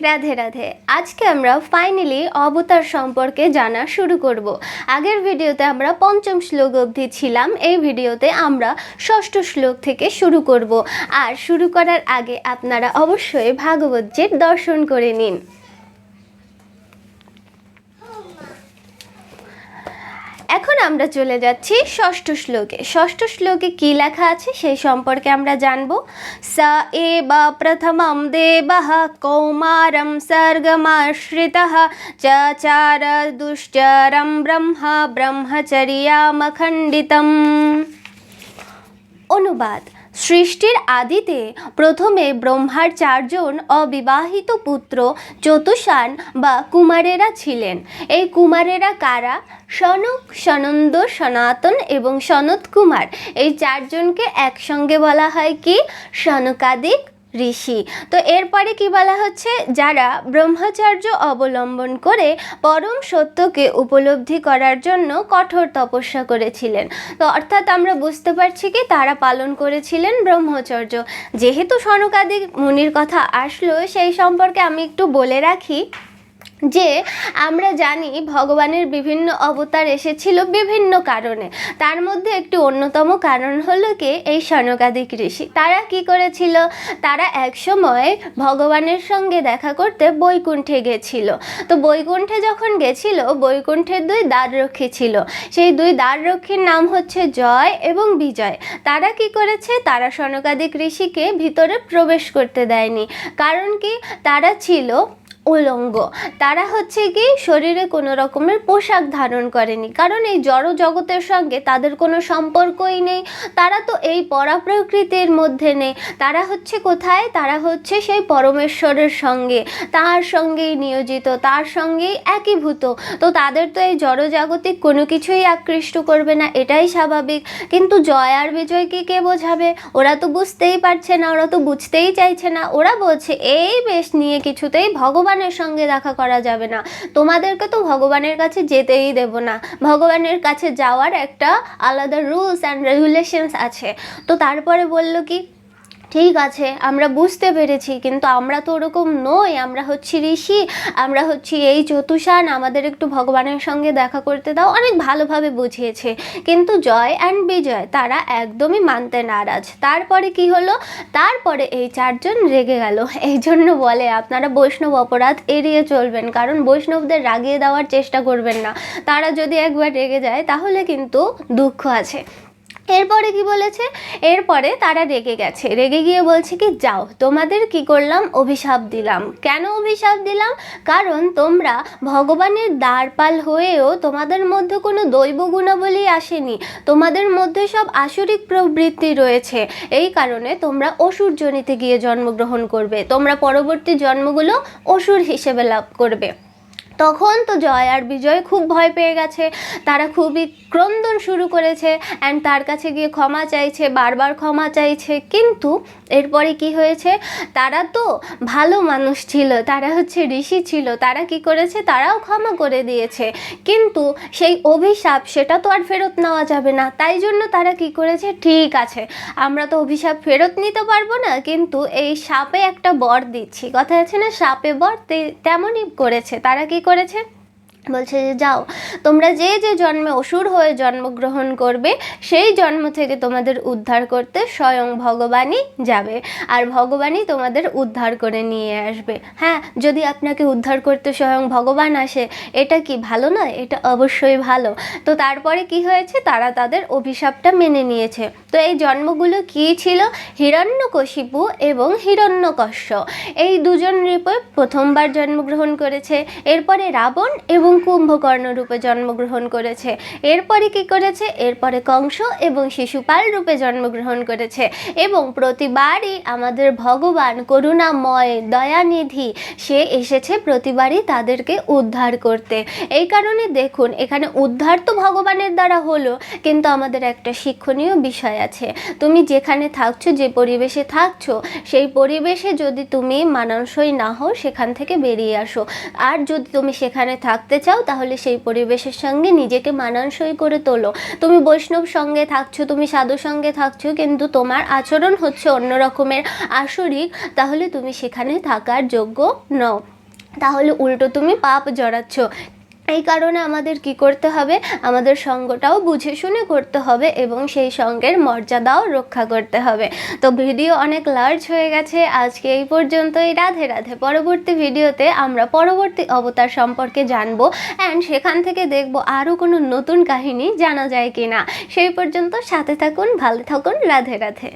রাধে রাধে। আজকে আমরা ফাইনালি অবতার সম্পর্কে জানা শুরু করব। আগের ভিডিওতে আমরা পঞ্চম শ্লোক অবধি ছিলাম, এই ভিডিওতে আমরা ষষ্ঠ শ্লোক থেকে শুরু করব। আর শুরু করার আগে আপনারা অবশ্যই ভাগবতজির দর্শন করে নিন। এখন আমরা চলে যাচ্ছি ষষ্ঠ শ্লোকে। ষষ্ঠ শ্লোকে কি লেখা আছে সেই সম্পর্কে আমরা জানব। স এব প্রথমম দেবঃ কৌমারম সর্গমাশ্রিতঃ চচার দুশ্চরম ব্রহ্ম ব্রহ্মচর্যামখণ্ডিতম। অনুবাদ: সৃষ্টির আদিতে প্রথমে ব্রহ্মার চারজন অবিবাহিত পুত্র চতুষান বা কুমারেরা ছিলেন। এই কুমারেরা কারা? সনক, সনন্দ, সনাতন এবং সনত কুমার। এই চারজনকে একসঙ্গে বলা হয় কি? সনকাদিক ঋষি। তো এরপরে কি বলা হচ্ছে? যারা ব্রহ্মচর্য অবলম্বন করে পরম সত্যকে উপলব্ধি করার জন্য কঠোর তপস্যা করেছিলেন। তো অর্থাৎ আমরা বুঝতে পারছি কি তারা পালন করেছিলেন ব্রহ্মচর্য। যেহেতু সনকাদিক মুনির কথা আসলো, সেই সম্পর্কে আমি একটু বলে রাখি যে আমরা জানি ভগবানের বিভিন্ন অবতার এসেছিল বিভিন্ন কারণে। তার মধ্যে একটি অন্যতম কারণ হলো কি এই সনকাদিক ঋষি। তারা কি করেছিল? তারা একসময় ভগবানের সঙ্গে দেখা করতে বৈকুণ্ঠে গেছিল। তো বৈকুণ্ঠে যখন গেছিল, বৈকুণ্ঠের দুই দ্বাররক্ষী ছিল। সেই দুই দ্বাররক্ষীর নাম হচ্ছে জয় এবং বিজয়। তারা কি করেছে? তারা সনকাদিক ঋষিকে ভিতরে প্রবেশ করতে দেয়নি। কারণ কি? তারা ছিল উলঙ্গ। তারা হচ্ছে কি শরীরে কোনো রকমের পোশাক ধারণ করেনি, কারণ এই জড় জগতের সঙ্গে তাদের কোনো সম্পর্কই নেই। তারা তো এই পরাপ্রকৃতির মধ্যে নেই। তারা হচ্ছে কোথায়? তারা হচ্ছে সেই পরমেশ্বরের সঙ্গে, তার সঙ্গেই নিয়োজিত, তার সঙ্গেই একীভূত। তো তাদের তো এই জড়জাগতিক কোনো কিছুই আকৃষ্ট করবে না, এটাই স্বাভাবিক। কিন্তু জয় আর বিজয়কে কে বোঝাবে? ওরা তো বুঝতেই পারছে না, ওরা তো বুঝতেই চাইছে না। ওরা বলছে এই বেশ নিয়ে কিছুতেই ভগবানের সঙ্গে দেখা করা যাবে না, তোমাদেরকে তো ভগবানের কাছে যেতেই দেব না। ভগবানের কাছে যাওয়ার একটা আলাদা রুলস অ্যান্ড রেগুলেশনস আছে। তো তারপরে বলল কি, ঠিক আছে আমরা বুঝতে পেরেছি, কিন্তু আমরা তো ওরকম নই, আমরা হচ্ছি ঋষি, আমরা হচ্ছি এই চতুষান, আমাদের একটু ভগবানের সঙ্গে দেখা করতে দাও। অনেক ভালোভাবে বুঝিয়েছে, কিন্তু জয় অ্যান্ড বিজয় তারা একদমই মানতে নারাজ। তারপরে কি হলো? তারপরে এই চারজন রেগে গেল। এই জন্য বলে আপনারা বৈষ্ণব অপরাধ এড়িয়ে চলবেন, কারণ বৈষ্ণবদের রাগিয়ে দেওয়ার চেষ্টা করবেন না। তারা যদি একবার রেগে যায় তাহলে কিন্তু দুঃখ আছে। এরপরে কি বলেছে? এরপরে তারা রেগে গেছে, রেগে গিয়ে বলছে কি যাও, তোমাদের কি করলাম? অভিশাপ দিলাম। কেন অভিশাপ দিলাম? কারণ তোমরা ভগবানের দ্বারপাল হয়েও তোমাদের মধ্যে কোনো দৈব গুণাবলী আসেনি, তোমাদের মধ্যে সব আসরিক প্রবৃত্তি রয়েছে। এই কারণে তোমরা অসুর যোনিতে গিয়ে জন্মগ্রহণ করবে, তোমরা পরবর্তী জন্মগুলো অসুর হিসেবে লাভ করবে। তখন তো জয় আর বিজয় খুব ভয় পেয়ে গেছে, তারা খুবই ক্রন্দন শুরু করেছে অ্যান্ড তার কাছে গিয়ে ক্ষমা চাইছে, বারবার ক্ষমা চাইছে। কিন্তু এরপরে কি হয়েছে? তারা তো ভালো মানুষ ছিল, তারা হচ্ছে ঋষি ছিল, তারা কি করেছে? তারাও ক্ষমা করে দিয়েছে। কিন্তু সেই অভিশাপ সেটা তো আর ফেরত নেওয়া যাবে না। তাই জন্য তারা কি করেছে? ঠিক আছে আমরা তো অভিশাপ ফেরত নিতে পারবো না, কিন্তু এই সাপে একটা বর দিচ্ছি। কথা আছে না, সাপে বর, তেমনই করেছে। তারা কি করেছে? বলছে যে যাও, তোমরা যে যে জন্মে অসুর হয়ে জন্মগ্রহণ করবে সেই জন্ম থেকে তোমাদের উদ্ধার করতে স্বয়ং ভগবানই যাবে, আর ভগবানই তোমাদের উদ্ধার করে নিয়ে আসবে। হ্যাঁ, যদি আপনাকে উদ্ধার করতে স্বয়ং ভগবান আসে, এটা কি ভালো নয়? এটা অবশ্যই ভালো। তো তারপরে কি হয়েছে? তারা তাদের অভিশাপটা মেনে নিয়েছে। তো এই জন্মগুলো কি ছিল? হিরণ্যকশিপু এবং হিরণ্যকশ্য, এই দুজন রূপে প্রথমবার জন্মগ্রহণ করেছে। এরপরে রাবণ এবং কুম্ভকর্ণ রূপে জন্মগ্রহণ করেছে। এরপরে কি করেছে? এরপরে কংস এবং শিশুপাল রূপে জন্মগ্রহণ করেছে। এবং প্রতিবারই আমাদের ভগবান করুণাময় দয়ানিধি, সে এসেছে প্রতিবারই তাদেরকে উদ্ধার করতে। এই কারণে দেখুন, এখানে উদ্ধার তো ভগবানের দ্বারা হলো, কিন্তু আমাদের একটা শিক্ষণীয় বিষয় আছে। তুমি যেখানে থাকছো, যে পরিবেশে থাকছো, সেই পরিবেশে যদি তুমি মানানসই না হও, সেখান থেকে বেরিয়ে আসো। আর যদি তুমি সেখানে থাকতে চাও তাহলে সেই পরিবেশের সঙ্গে নিজেকে মানানসই করে তোলো। তুমি বৈষ্ণব সঙ্গে থাকছো, তুমি সাধু সঙ্গে থাকছো, কিন্তু তোমার আচরণ হচ্ছে অন্য রকমের আসরিক, তাহলে তুমি সেখানে থাকার যোগ্য নও, তাহলে উল্টো তুমি পাপ জড়াচ্ছ। এই কারণে আমাদের কি করতে হবে, আমাদের সঙ্গটাও বুঝে শুনে করতে হবে এবং সেই সঙ্গের মর্যাদাও রক্ষা করতে হবে। তো ভিডিও অনেক লার্জ হয়ে গেছে, আজকে এই পর্যন্তই। রাধে রাধে। পরবর্তী ভিডিওতে আমরা পরবর্তী অবতার সম্পর্কে জানবো অ্যান্ড সেখান থেকে দেখব আরও কোনো নতুন কাহিনী জানা যায় কি না। সেই পর্যন্ত সাথে থাকুন, ভালো থাকুন। রাধে রাধে।